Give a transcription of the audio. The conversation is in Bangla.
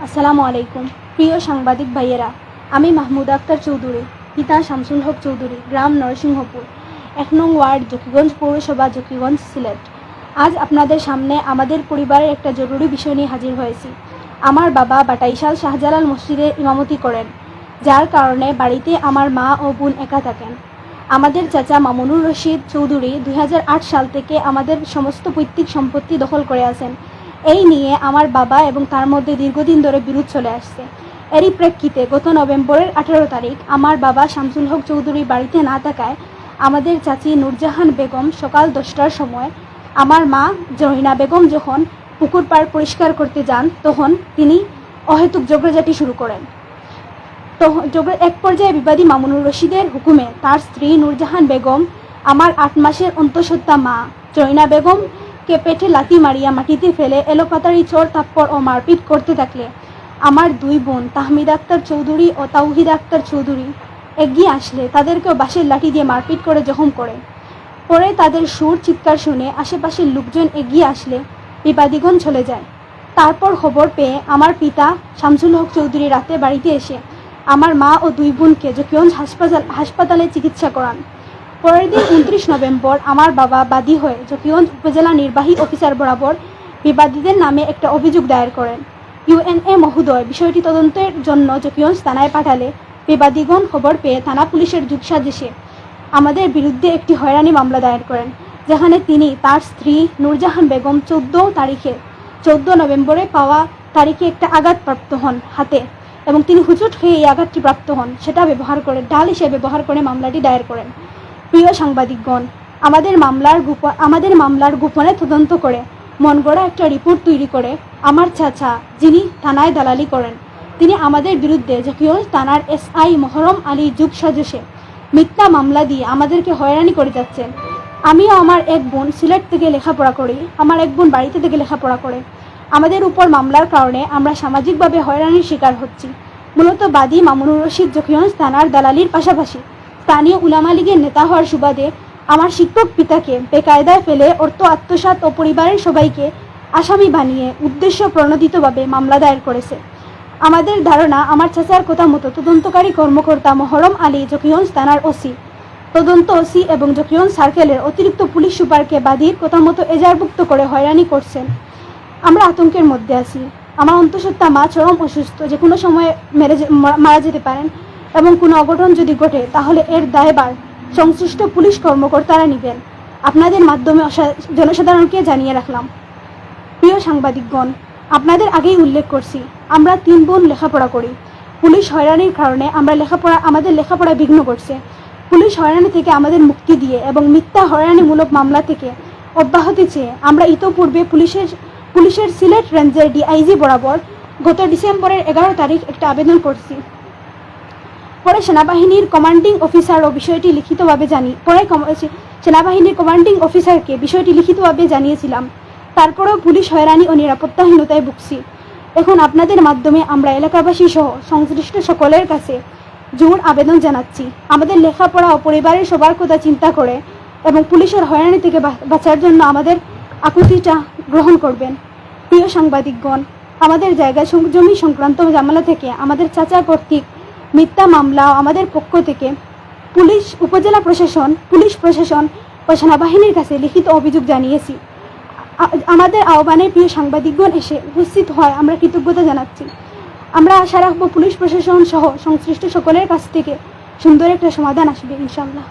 আসসালামু আলাইকুম প্রিয় সাংবাদিক ভাইয়েরা, আমি মাহমুদ আক্তার চৌধুরী, পিতা শামসুল হক চৌধুরী, গ্রাম নরসিংহপুর, ১ নং ওয়ার্ড, জকিগঞ্জ পৌরসভা, জকিগঞ্জ, সিলেট। আজ আপনাদের সামনে আমাদের পরিবারের একটা জরুরি বিষয় নিয়ে হাজির হয়েছি। আমার বাবা বাটাইশাল শাহজালাল মসজিদে ইমামতি করেন, যার কারণে বাড়িতে আমার মা ও বোন একা থাকেন। আমাদের চাচা মামুনুর রশিদ চৌধুরী ২০০৮ সাল থেকে আমাদের সমস্ত পৈতৃক সম্পত্তি দখল করে আছেন। এই নিয়ে আমার বাবা এবং তার মধ্যে দীর্ঘদিন ধরে বিরোধ চলে আসছে। এরই প্রেক্ষিতে গত নভেম্বরের 18 তারিখ আমার বাবা শামসুল হক চৌধুরী বাড়িতে না থাকায় আমাদের চাচি নূরজাহান বেগম সকাল 10টার সময় আমার মা জহিনা বেগম যখন পুকুর পাড় পরিষ্কার করতে যান, তখন তিনি অহেতুক ঝগড়াঝাটি শুরু করেন। তো এক পর্যায়ে বিবাদী মামুনুর রশিদের হুকুমে তার স্ত্রী নূরজাহান বেগম আমার 8 মাসের অন্তঃসত্ত্বা মা জহিনা বেগমকে পেটে লাথি মারিয়া মাটিতে ফেলে এলোপাতাড়ি চোর থাপ্পড় ও মারপিট করতে থাকলে আমার 2 বোন তাহমিদ আক্তার চৌধুরী ও তাওহিদ আক্তার চৌধুরী এগিয়ে আসলে তাদেরকেও বাঁশের লাঠি দিয়ে মারপিট করে জখম করে। পরে তাদের সুর চিৎকার শুনে আশেপাশের লোকজন এগিয়ে আসলে বিবাদীগণ চলে যায়। তারপর খবর পেয়ে আমার পিতা শামসুল হক চৌধুরী রাতে বাড়িতে এসে আমার মা ও 2 বোনকে জকিগঞ্জ হাসপাতালে চিকিৎসা করান। পরের দিন 29 নভেম্বর আমার বাবা বাদী হয়ে জকিগঞ্জ উপজেলা নির্বাহী অফিসার বরাবর বিবাদীদের নামে একটা অভিযোগ দায়ের করেন। ইউএনএ মহোদয় বিষয়টি তদন্তের জন্য জকিগঞ্জ থানায় পাঠালে বিবাদীগণ খবর পেয়ে থানা পুলিশের যোগসাজশে আমাদের বিরুদ্ধে একটি হয়রানি মামলা দায়ের করেন, যেখানে তিনি তার স্ত্রী নূরজাহান বেগম 14 নভেম্বরে পাওয়া তারিখে একটা আঘাতপ্রাপ্ত হন হাতে, এবং তিনি হুচট হয়ে এই আঘাতটি প্রাপ্ত হন, সেটা ব্যবহার করে ঢাল হিসেবে ব্যবহার করে মামলাটি দায়ের করেন। প্রিয় সাংবাদিকগণ, আমাদের মামলার গোপনে তদন্ত করে মন গড়া একটা রিপোর্ট তৈরি করে আমার চাচা, যিনি থানায় দালালি করেন, তিনি আমাদের বিরুদ্ধে জকিগঞ্জ থানার SI মহরম আলী যোগসাজশে মিথ্যা মামলা দিয়ে আমাদেরকে হয়রানি করে যাচ্ছেন। আমিও আমার এক বোন সিলেট থেকে লেখাপড়া করি, আমার এক বোন বাড়িতে থেকে লেখাপড়া করে। আমাদের উপর মামলার কারণে আমরা সামাজিকভাবে হয়রানির শিকার হচ্ছি। মূলত বাদী মামুনুর রশিদ জকিগঞ্জ থানার দালালির পাশাপাশি স্থানীয় উলামা লীগের নেতা হওয়ার সুবাদে আমার শিক্ষক পিতাকে বেকায়দায় ফেলে অর্থ আত্মসাৎ ও পরিবারের সবাইকে আসামি বানিয়ে উদ্দেশ্য প্রণোদিতভাবে মামলা দায়ের করেছে। আমাদের ধারণা, আমার চাচার কথা মতো তদন্তকারী কর্মকর্তা মহরম আলী জকিগঞ্জ থানার তদন্ত ওসি এবং জকিগঞ্জ সার্কেলের অতিরিক্ত পুলিশ সুপারকে বাদীর কথা মতো এজাহারভুক্ত করে হয়রানি করছেন। আমরা আতঙ্কের মধ্যে আছি। আমার অন্তঃসত্ত্বা মা চরম অসুস্থ, যে কোনো সময় মারা যেতে পারেন, এবং কোনো অঘটন যদি ঘটে তাহলে এর দায়ভার সংশ্লিষ্ট পুলিশ কর্মকর্তারা নেবেন। আপনাদের মাধ্যমে জনসাধারণকে জানিয়ে রাখলাম। প্রিয় সাংবাদিকগণ, আপনাদের আগেই উল্লেখ করছি, আমরা 3 বোন লেখাপড়া করি। পুলিশ হয়রানির কারণে আমাদের লেখাপড়া বিঘ্ন করছে। পুলিশ হয়রানি থেকে আমাদের মুক্তি দিয়ে এবং মিথ্যা হয়রানিমূলক মামলা থেকে অব্যাহতি চেয়ে আমরা ইতোপূর্বে পুলিশের সিলেট রেঞ্জের DIG বরাবর গত ডিসেম্বরের 11 তারিখ একটা আবেদন করছি। পরে সেনাবাহিনীর কমান্ডিং অফিসারও বিষয়টি লিখিতভাবে সেনাবাহিনীর কমান্ডিং অফিসারকে বিষয়টি লিখিতভাবে জানিয়েছিলাম। তারপরেও পুলিশ হয়রানি ও নিরাপত্তাহীনতায় ভুগছি। এখন আপনাদের মাধ্যমে আমরা এলাকাবাসী সহ সংশ্লিষ্ট সকলের কাছে জোর আবেদন জানাচ্ছি, আমাদের লেখাপড়া ও পরিবারের সবার কথা চিন্তা করে এবং পুলিশের হয়রানি থেকে বাঁচার জন্য আমাদের আকুতিটা গ্রহণ করবেন। প্রিয় সাংবাদিকগণ, আমাদের জায়গা জমি সংক্রান্ত ঝামেলা থেকে আমাদের চাচা কর্তৃক মিথ্যা মামলা ও আমাদের পক্ষ থেকে উপজেলা প্রশাসন, পুলিশ প্রশাসন ও সেনাবাহিনীর কাছে লিখিত অভিযোগ জানিয়েছি। আমাদের আহ্বানে প্রিয় সাংবাদিকগণ এসে উপস্থিত হয় আমরা কৃতজ্ঞতা জানাচ্ছি। আমরা আশা রাখবো পুলিশ প্রশাসন সহ সংশ্লিষ্ট সকলের কাছ থেকে সুন্দর একটা সমাধান আসবে ইনশাআল্লাহ।